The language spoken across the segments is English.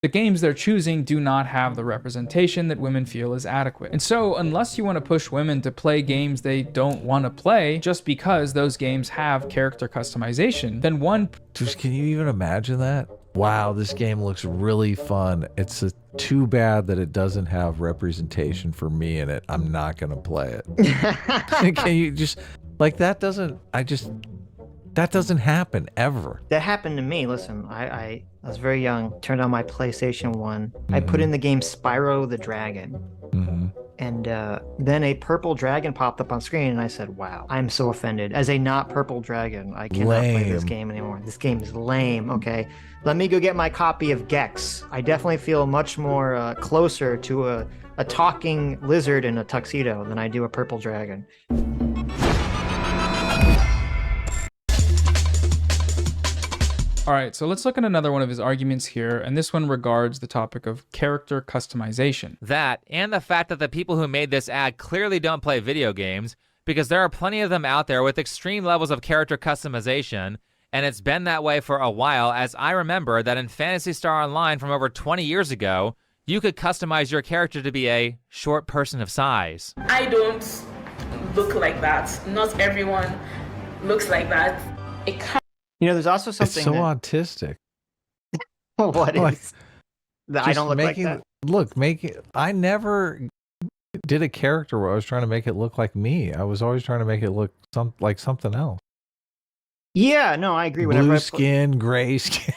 The games they're choosing do not have the representation that women feel is adequate. And so, unless you want to push women to play games they don't want to play just because those games have character customization, then one... Just, can you even imagine that? Wow, this game looks really fun. It's too bad that it doesn't have representation for me in it. I'm not going to play it. Can you just... Like, that doesn't... That doesn't happen ever. That happened to me. Listen, I was very young, turned on my PlayStation 1. I put in the game Spyro the Dragon. And then a purple dragon popped up on screen, and I said, wow, I'm so offended. As a not purple dragon, I cannot play this game anymore. This game is lame, okay? Let me go get my copy of Gex. I definitely feel much more closer to a talking lizard in a tuxedo than I do a purple dragon. All right, so let's look at another one of his arguments here, and this one regards the topic of character customization. That, and the fact that the people who made this ad clearly don't play video games, because there are plenty of them out there with extreme levels of character customization, and it's been that way for a while, as I remember that in Phantasy Star Online from over 20 years ago, you could customize your character to be a short person of size. I don't look like that. Not everyone looks like that. You know, there's also something It's so autistic. What Like, is? I don't look like that. Look, I never did a character where I was trying to make it look like me. I was always trying to make it look like something else. Yeah, no, I agree. Blue skin, gray skin,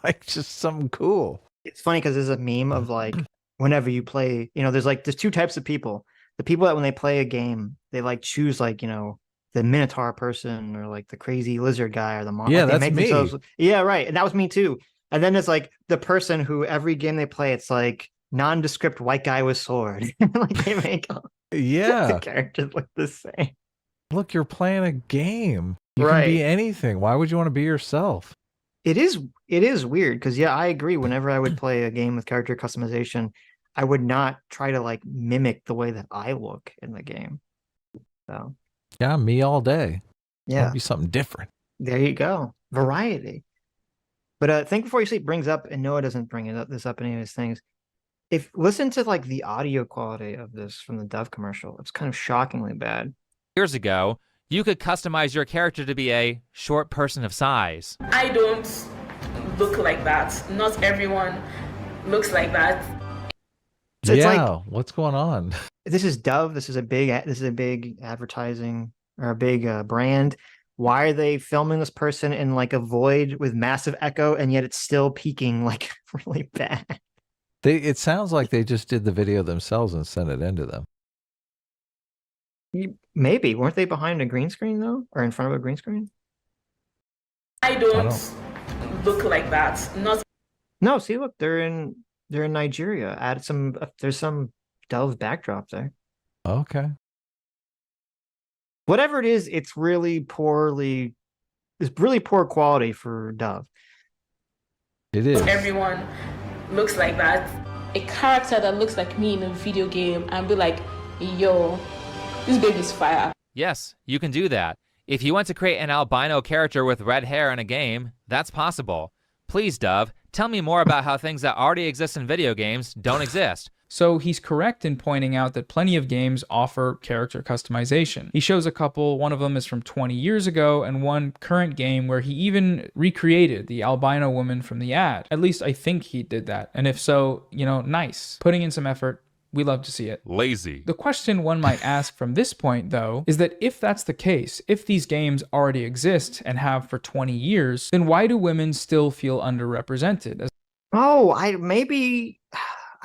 like just something cool. It's funny because there's a meme of like, whenever you play, you know, there's two types of people. The people that when they play a game, they like choose like, you know, the Minotaur person or like the crazy lizard guy or the monster. Yeah, that's me. Yeah, right. And that was me too. And then it's like the person who every game they play, it's like nondescript white guy with sword. Like they make the characters look the same. Look, you're playing a game. You Right. can be anything. Why would you want to be yourself? It is weird because yeah, I agree. Whenever I would play a game with character customization, I would not try to like mimic the way that I look in the game. So Yeah, me all day. yeah, That'd be something different. there you go, variety. But Think Before You Sleep brings up, and Noah doesn't bring this up in any of his things. If listen to like the audio quality of this from the Dove commercial, it's kind of shockingly bad. Years ago, you could customize your character to be a short person of size. I don't look like that. Not everyone looks like that. So it's yeah, like, what's going on? this is Dove. This is a big advertising or a big brand. Why are they filming this person in like a void with massive echo, and yet it's still peaking like really bad? It sounds like they just did the video themselves and sent it into them. Maybe weren't they behind a green screen though, or in front of a green screen? I don't look like that. Not. No, see, look, they're in Nigeria. There's some Dove backdrop there. Okay. Whatever it is, it's really poor quality for Dove. It is. Everyone looks like that. A character that looks like me in a video game and be like, yo, this baby's fire. Yes, you can do that. If you want to create an albino character with red hair in a game, that's possible. Please, Dove, tell me more about how things that already exist in video games don't exist. So he's correct in pointing out that plenty of games offer character customization. He shows a couple, one of them is from 20 years ago, and one current game where he even recreated the albino woman from the ad. At least I think he did that. And if so, you know, nice. Putting in some effort. We love to see it. Lazy. The question one might ask from this point, though, is that if that's the case, if these games already exist and have for 20 years, then why do women still feel underrepresented? Oh, I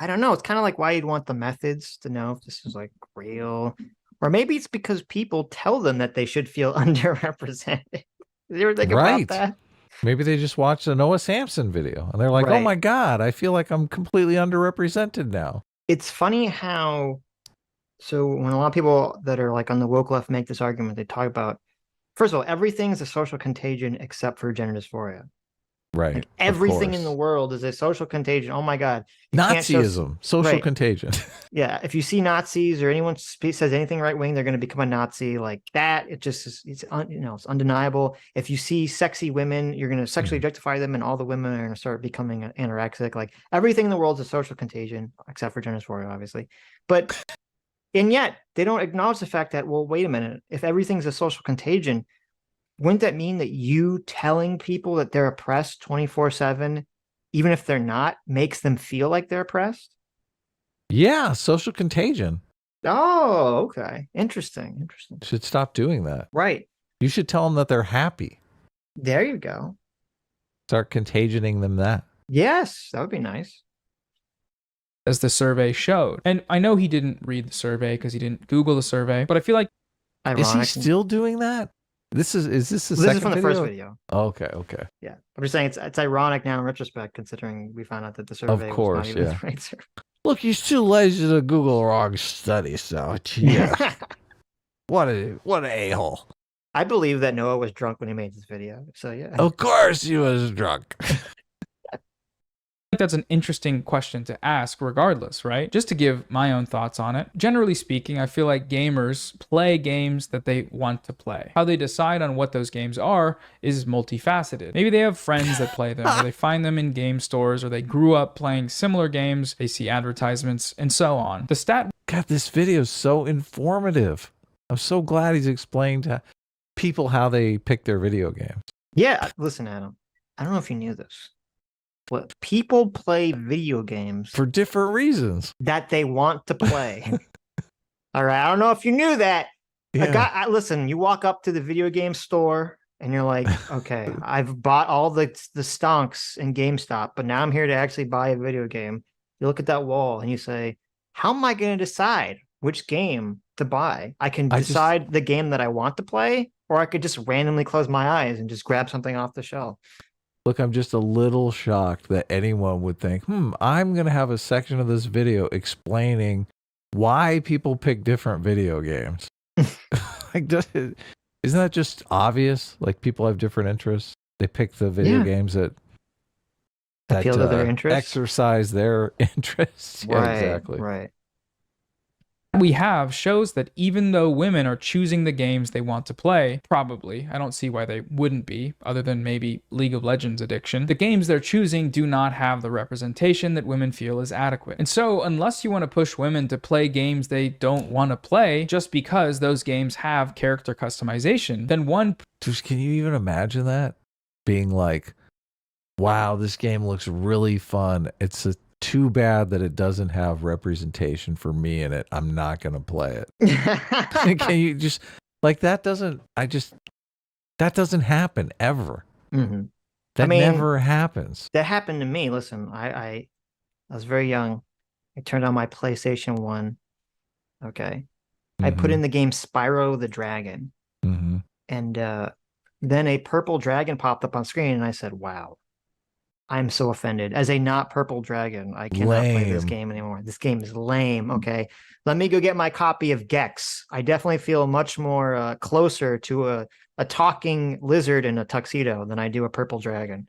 don't know. It's kind of like why you'd want the methods to know if this is like real. Or maybe it's because people tell them that they should feel underrepresented. Did you ever think about that? Maybe they just watched a Noah Samson video and they're like, oh my God, I feel like I'm completely underrepresented now. It's funny how, so when a lot of people that are like on the woke left make this argument, they talk about, first of all, everything is a social contagion except for gender dysphoria. Right. Like everything of in the course. world is a social contagion. Oh my God. You can't show- Nazism, social Right. contagion. Yeah, if you see Nazis or anyone says anything right wing, they're going to become a Nazi like that. It just is, it's it's undeniable. If you see sexy women, you're going to sexually objectify them, and all the women are going to start becoming anorexic. Like everything in the world is a social contagion, except for gender dysphoria, obviously. But and yet they don't acknowledge the fact that, well, wait a minute, if everything's a social contagion, wouldn't that mean that you telling people that they're oppressed 24/7, even if they're not, makes them feel like they're oppressed? Yeah, social contagion. Oh, okay. Interesting. Should stop doing that. Right. You should tell them that they're happy. There you go. Start contagioning them that. Yes, that would be nice. As the survey showed. And I know he didn't read the survey because he didn't Google the survey, but I feel like Ironic. Is he still doing that? Is this the This second is from the video? first video. Oh, okay. Yeah. I'm just saying it's ironic now in retrospect, considering we found out that the survey course, was not even yeah. the right survey. Look, he's too lazy to Google the wrong study, so yeah. What an a-hole. I believe that Noah was drunk when he made this video. So yeah. Of course he was drunk. I think that's an interesting question to ask regardless, right? Just to give my own thoughts on it. Generally speaking, I feel like gamers play games that they want to play. How they decide on what those games are is multifaceted. Maybe they have friends that play them, or they find them in game stores, or they grew up playing similar games, they see advertisements, and so on. The stat God, this video is so informative. I'm so glad he's explained to people how they pick their video games. Yeah. Listen, Adam. I don't know if you knew this, but people play video games For different reasons. that they want to play. All right. I don't know if you knew that. Yeah. Listen, you walk up to the video game store and you're like, okay, I've bought all the stonks in GameStop, but now I'm here to actually buy a video game. You look at that wall and you say, how am I going to decide which game to buy? I can decide the game that I want to play, or I could just randomly close my eyes and just grab something off the shelf. Look, I'm just a little shocked that anyone would think, I'm going to have a section of this video explaining why people pick different video games. Like, isn't that just obvious? Like, people have different interests. They pick the video games that appeal to their interests, exercise their interests. Right, yeah, exactly. Right. we have shows that even though women are choosing the games they want to play, probably, I don't see why they wouldn't be, other than maybe League of Legends addiction, the games they're choosing do not have the representation that women feel is adequate. And so, unless you want to push women to play games they don't want to play just because those games have character customization, then one... Can you even imagine that? Being like, wow, this game looks really fun. It's too bad that it doesn't have representation for me in it. I'm not going to play it. Can you just, like, that doesn't happen ever. Mm-hmm. That never happens. That happened to me. Listen, I was very young. I turned on my PlayStation 1. Okay. I put in the game Spyro the Dragon. Mm-hmm. And then a purple dragon popped up on screen, and I said, wow. I'm so offended. As a not purple dragon, I cannot play this game anymore. This game is lame. Okay. Let me go get my copy of Gex. I definitely feel much more closer to a talking lizard in a tuxedo than I do a purple dragon.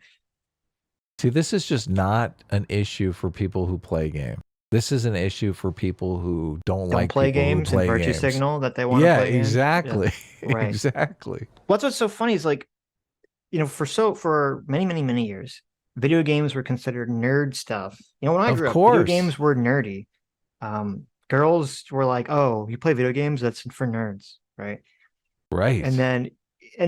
See, this is just not an issue for people who play games. This is an issue for people who don't like play people games who play and virtue games. signal that they want to play exactly. Yeah. Right. Exactly. What's so funny is, like, you know, for many years, video games were considered nerd stuff. You know, when I grew up, video games were nerdy. Girls were like, "Oh, you play video games? That's for nerds," right? Right. And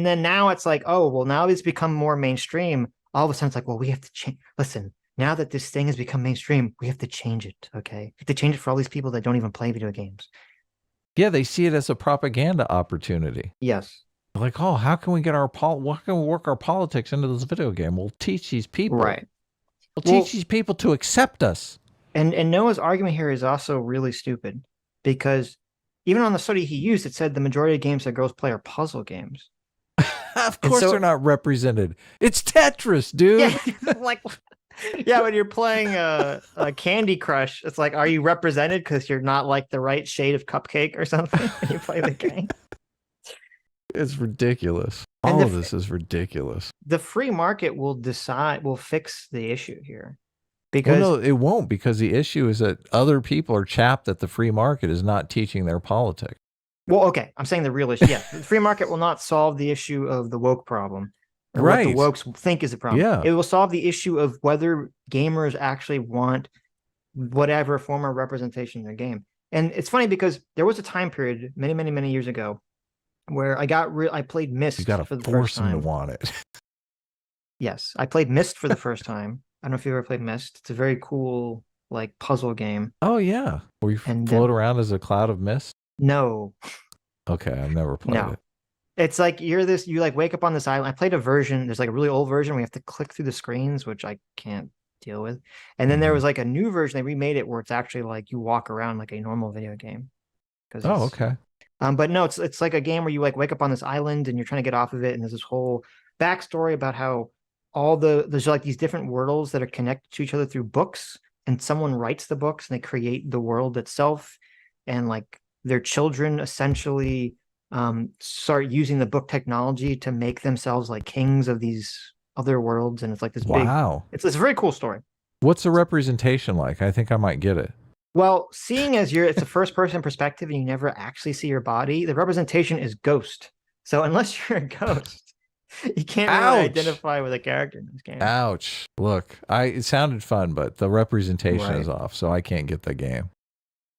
then now it's like, "Oh, well, now it's become more mainstream." All of a sudden, it's like, "Well, we have to change." Listen, now that this thing has become mainstream, we have to change it. Okay, we have to change it for all these people that don't even play video games. Yeah, they see it as a propaganda opportunity. Yes. Like, oh, how can we get how can we work our politics into this video game? We'll teach these people. Right. We'll teach these people to accept us. And Noah's argument here is also really stupid, because even on the study he used, it said the majority of games that girls play are puzzle games. Of course they're not represented. It's Tetris, dude. Yeah, like, yeah, when you're playing a Candy Crush, it's like, are you represented because you're not like the right shade of cupcake or something when you play the game? It's ridiculous. All of this is ridiculous. The free market will fix the issue here. Well, Because no, it won't, because the issue is that other people are chapped that the free market is not teaching their politics. well, okay, I'm saying the real issue. Yeah, the free market will not solve the issue of the woke problem. Or Right. what the wokes think is the problem. Yeah. It will solve the issue of whether gamers actually want whatever form of representation in their game. And it's funny because there was a time period many, many, many years ago where I played Myst You got for to the force first them to time. want it. Yes, I played Myst for the first time. I don't know if you ever played Myst. It's a very cool like puzzle game. Oh, yeah. Where you And, float around as a cloud of mist? No, Okay, I've never played no. it. It's like you like wake up on this island. I played a version, there's like a really old version where you have to click through the screens, which I can't deal with. And then there was like a new version, they remade it where it's actually like you walk around like a normal video game. Oh, okay. But no, it's like a game where you like wake up on this island and you're trying to get off of it, and there's this whole backstory about how there's like these different worlds that are connected to each other through books, and someone writes the books and they create the world itself, and like their children essentially start using the book technology to make themselves like kings of these other worlds, and it's like this Wow. it's a very cool story. What's the representation like? I think I might get it. Well, seeing as it's a first person perspective and you never actually see your body, the representation is ghost. So unless you're a ghost, you can't really identify with a character in this game. Ouch. Look, it sounded fun, but the representation Right. is off, so I can't get the game.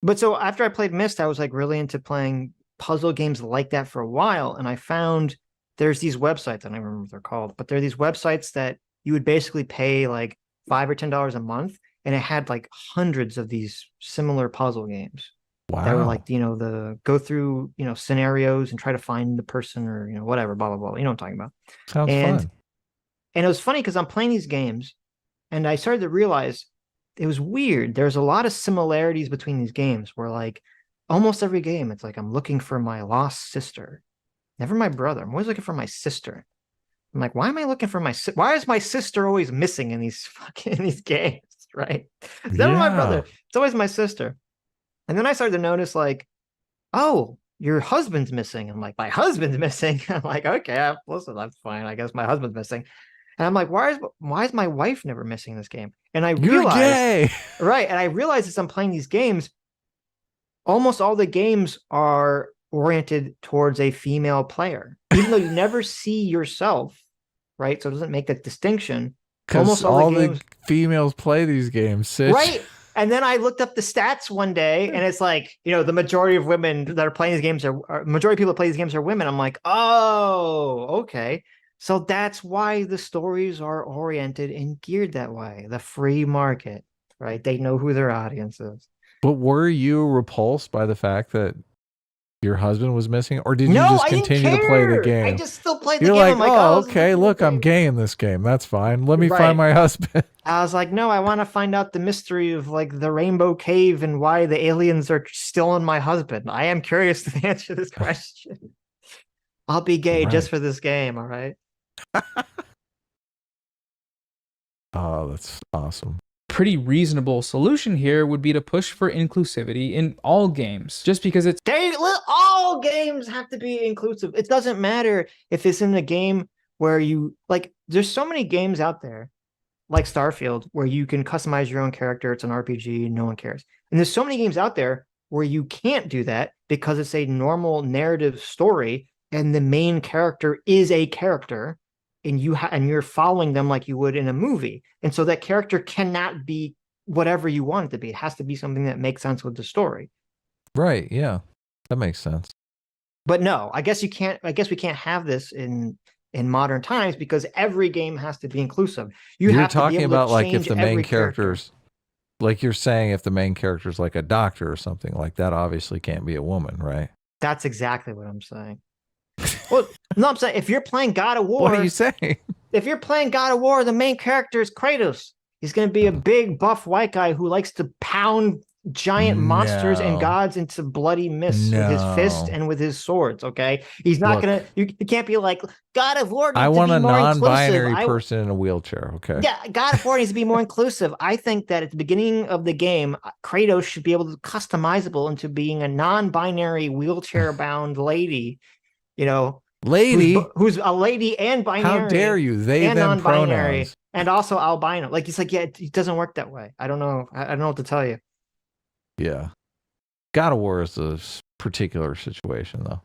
But so after I played Myst, I was like really into playing puzzle games like that for a while. And I found there's these websites, I don't even remember what they're called, but there are these websites that you would basically pay like $5 or $10 a month. And it had like hundreds of these similar puzzle games. Wow. That were like, go through, scenarios and try to find the person or, whatever, blah, blah, blah. You know what I'm talking about. Sounds fun. And it was funny because I'm playing these games and I started to realize it was weird. There's a lot of similarities between these games where like almost every game, it's like, I'm looking for my lost sister, never my brother. I'm always looking for my sister. I'm like, why am I looking for why is my sister always missing in these games? Right? It's never my brother. It's always my sister. And then I started to notice like, oh, your husband's missing. I'm like, my husband's missing. I'm like, okay, listen, that's fine. I guess my husband's missing. And I'm like, why is my wife never missing this game? And I realized, gay. Right. And I realized as I'm playing these games, almost all the games are oriented towards a female player, even though you never see yourself. Right. So it doesn't make that distinction. Because all the females play these games, Sitch. Right. And then I looked up the stats one day, and it's like, the majority of women that are playing these games majority of people that play these games are women. I'm like, oh, okay. So that's why the stories are oriented and geared that way. The free market, right? They know who their audience is. But were you repulsed by the fact that your husband was missing, or did you just continue to play the game? I just still played the You're game. like, oh, okay, look, I'm gay in this game. That's fine. Let me find my husband. I was like, no, I want to find out the mystery of like the Rainbow Cave and why the aliens are stealing my husband. I am curious to answer this question. I'll be gay just for this game. All right. Oh, that's awesome. Pretty reasonable solution here would be to push for inclusivity in all games, just because all games have to be inclusive. It doesn't matter if it's in a game where there's so many games out there like Starfield where you can customize your own character. It's an RPG, no one cares. And there's so many games out there where you can't do that because it's a normal narrative story and the main character is a character. And you're following them like you would in a movie. And so that character cannot be whatever you want it to be. It has to be something that makes sense with the story. Right. Yeah. That makes sense. But no, I guess we can't have this in modern times because every game has to be inclusive. You're talking about like if the main characters, like you're saying, if the main character is like a doctor or something like that, obviously can't be a woman, right? That's exactly what I'm saying. Well, no, I'm saying if you're playing God of War, what are you saying? If you're playing God of War, the main character is Kratos. He's going to be a big buff white guy who likes to pound giant monsters and gods into bloody mist with his fist and with his swords. Okay, he's not going to. You can't be like God of War. I want a non-binary person in a wheelchair. Okay. Yeah, God of War needs to be more inclusive. I think that at the beginning of the game, Kratos should be able to customizable into being a non-binary wheelchair-bound lady. Lady? who's a lady and binary. How dare you? They, and them non-binary pronouns. and also albino. Like, he's like, yeah, it doesn't work that way. I don't know. I don't know what to tell you. Yeah. God of War is a particular situation, though.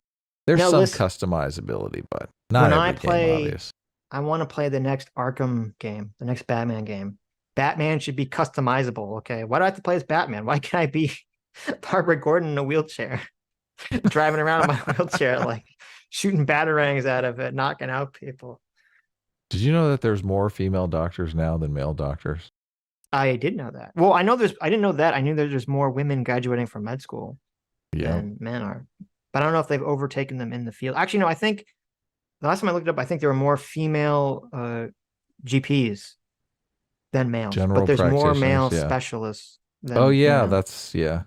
There's No, some listen, customizability, but not when every I game, play, obvious. I want to play the next Arkham game, the next Batman game. Batman should be customizable. Okay, why do I have to play as Batman? Why can't I be Barbara Gordon in a wheelchair, driving around in my wheelchair, like shooting batarangs out of it, knocking out people? Did you know that there's more female doctors now than male doctors? I did know that. Well, I didn't know that. I knew that there's more women graduating from med school Yeah. than men are. But I don't know if they've overtaken them in the field. Actually, no, I think the last time I looked it up, I think there were more female GPs than males. General But there's more practitioners, male yeah. specialists than Oh, yeah. female. That's, yeah.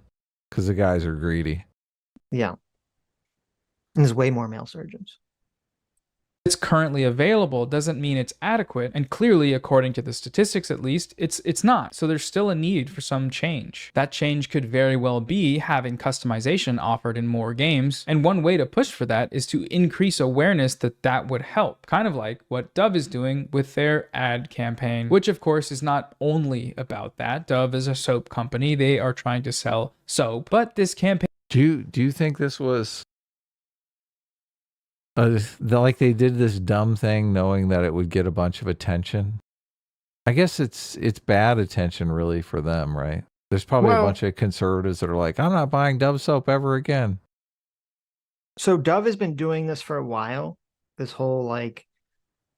Because the guys are greedy. Yeah. And there's way more male surgeons. It's currently available doesn't mean it's adequate, and clearly, according to the statistics at least, it's not. So there's still a need for some change. That change could very well be having customization offered in more games, and one way to push for that is to increase awareness that would help. Kind of like what Dove is doing with their ad campaign, which of course is not only about that. Dove is a soap company. They are trying to sell soap, but this campaign... Do you think this was... like they did this dumb thing knowing that it would get a bunch of attention? I guess it's bad attention really for them, right? There's probably a bunch of conservatives that are like, I'm not buying Dove soap ever again. So Dove has been doing this for a while. This whole like,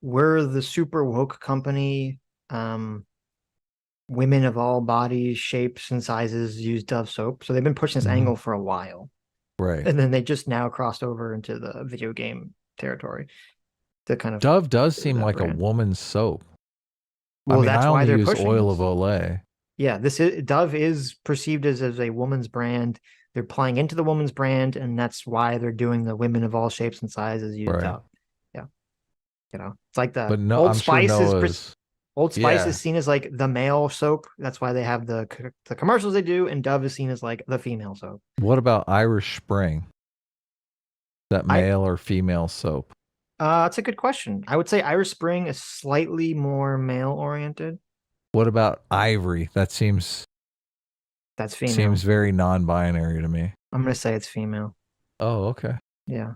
we're the super woke company. Women of all bodies, shapes, and sizes use Dove soap. So they've been pushing this angle for a while. Right. And then they just now crossed over into the video game territory. To kind of Dove does seem like brand. a woman's soap. Well, I mean, that's I why only they're use pushing oil this. of Olay. Yeah, Dove is perceived as a woman's brand. They're playing into the woman's brand, and that's why they're doing the women of all shapes and sizes use Dove. Yeah, it's like the Old Spice is Old Spice is seen as like the male soap. That's why they have the commercials they do, and Dove is seen as like the female soap. What about Irish Spring? That male or female soap? That's a good question. I would say Irish Spring is slightly more male oriented. What about Ivory? That's female. Seems very non-binary to me. I'm gonna say it's female. Oh, okay. Yeah,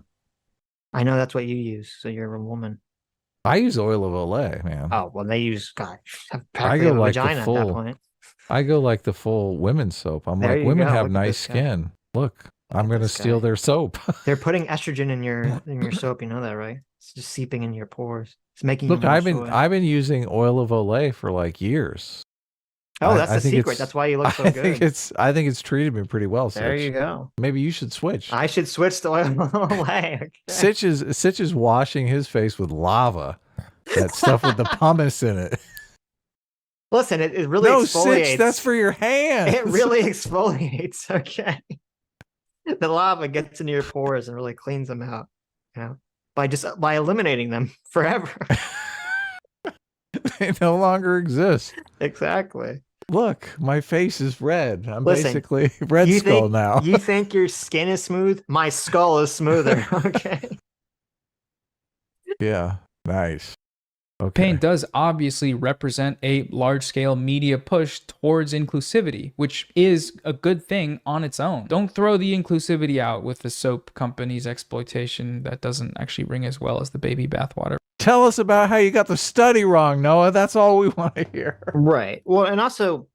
I know that's what you use, so you're a woman. I use oil of Olay, man. Oh well, they use I go like vagina the full. at that point. I go like the full women's soap. I'm like, women have nice skin. Look, I'm gonna steal their soap. They're putting estrogen in your soap. You know that, right? It's just seeping into your pores. It's making. Look, I've been using oil of Olay for like years. Oh, that's the secret. That's why you look so good. I think it's treated me pretty well. Sitch. There you go. Maybe you should switch. I should switch to oil of Olay. Okay. Sitch is washing his face with lava. That stuff with the pumice in it. Listen, it really exfoliates. Sitch, that's for your hands. It really exfoliates. Okay. The lava gets into your pores and really cleans them out. By eliminating them forever. They no longer exist. Exactly. Look, my face is red. I'm basically Red Skull now. You think your skin is smooth? My skull is smoother. Okay. Yeah. Nice. Okay. Campaign does obviously represent a large-scale media push towards inclusivity, which is a good thing on its own. Don't throw the inclusivity out with the soap company's exploitation. That doesn't actually ring as well as the baby bathwater. Tell us about how you got the study wrong, Noah. That's all we want to hear. Right. Well, and also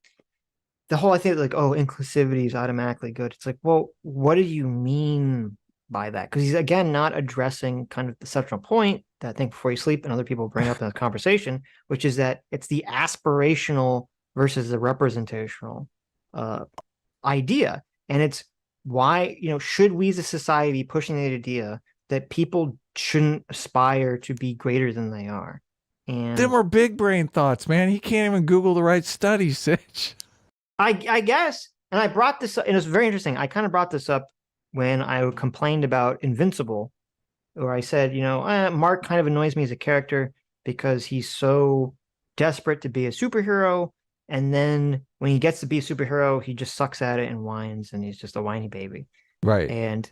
the whole idea like, oh, inclusivity is automatically good. It's like, well, what do you mean by that? Because he's again not addressing kind of the central point that I think before you sleep and other people bring up in the conversation, which is that it's the aspirational versus the representational idea. And it's why, should we as a society be pushing the idea that people shouldn't aspire to be greater than they are? And them are big brain thoughts, man. He can't even Google the right studies, Sitch. I guess. And I brought this up, and it's very interesting. I kind of brought this up when I complained about Invincible, where I said, Mark kind of annoys me as a character because he's so desperate to be a superhero. And then when he gets to be a superhero, he just sucks at it and whines, and he's just a whiny baby. Right. And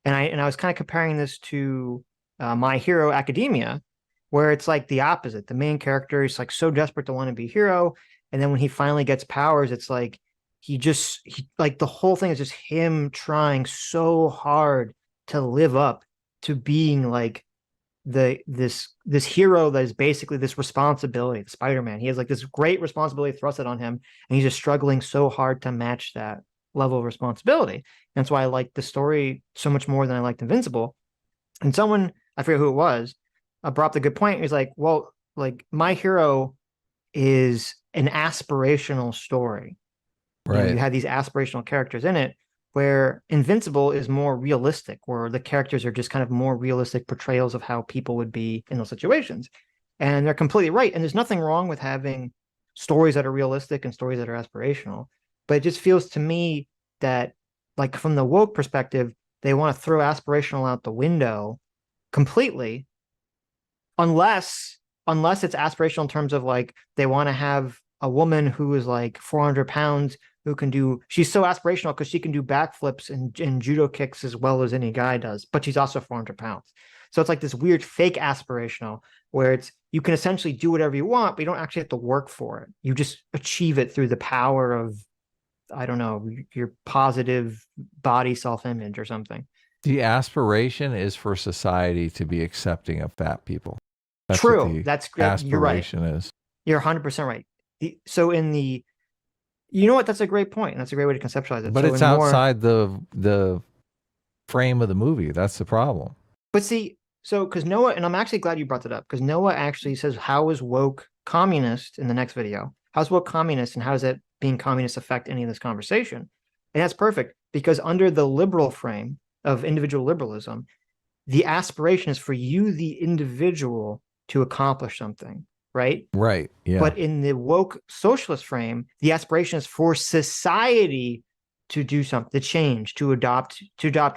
I was kind of comparing this to My Hero Academia, where it's like the opposite. The main character is like so desperate to want to be a hero, and then when he finally gets powers, it's like he like the whole thing is just him trying so hard to live up to being like this hero that is basically this responsibility. The Spider-Man, he has like this great responsibility thrusted on him, and he's just struggling so hard to match that level of responsibility. And that's why I like the story so much more than I liked Invincible. And someone, I forget who it was, brought up the good point. He's like, well, like My Hero is an aspirational story. Right. You have these aspirational characters in it, where Invincible is more realistic, where the characters are just kind of more realistic portrayals of how people would be in those situations. And they're completely right. And there's nothing wrong with having stories that are realistic and stories that are aspirational. But it just feels to me that, like, from the woke perspective, they want to throw aspirational out the window completely, unless it's aspirational in terms of like they want to have a woman who is like 400 pounds who can do, she's so aspirational because she can do backflips and judo kicks as well as any guy does, but she's also 400 pounds. So it's like this weird fake aspirational where it's, you can essentially do whatever you want, but you don't actually have to work for it. You just achieve it through the power of, I don't know, your positive body self-image or something. The aspiration is for society to be accepting of fat people. That's True. That's great. Aspiration You're right. is. You're 100% right. So in the, you know what? That's a great point. And that's a great way to conceptualize it. But so it's outside the frame of the movie. That's the problem. But see, so because Noah, and I'm actually glad you brought that up, because Noah actually says, how is woke communist in the next video? How's woke communist, and how does that being communist affect any of this conversation? And that's perfect, because under the liberal frame of individual liberalism, the aspiration is for you, the individual, to accomplish something, right? Right. Yeah. But in the woke socialist frame, the aspiration is for society to do something, to change, to adopt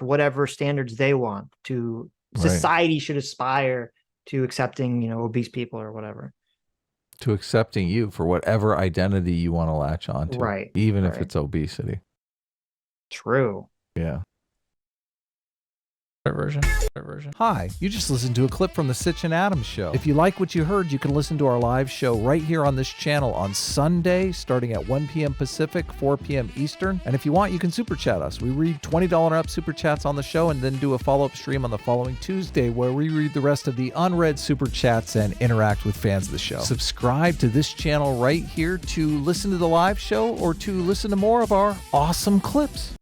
whatever standards they want. To society should aspire to accepting, you know, obese people or whatever. To accepting you for whatever identity you want to latch onto, right? Even if it's obesity. True. Yeah. Version. Hi, you just listened to a clip from the Sitch and Adams show. If you like what you heard, you can listen to our live show right here on this channel on Sunday, starting at 1 p.m. Pacific, 4 p.m. Eastern. And if you want, you can super chat us. We read $20 and up super chats on the show and then do a follow-up stream on the following Tuesday where we read the rest of the unread super chats and interact with fans of the show. Subscribe to this channel right here to listen to the live show or to listen to more of our awesome clips.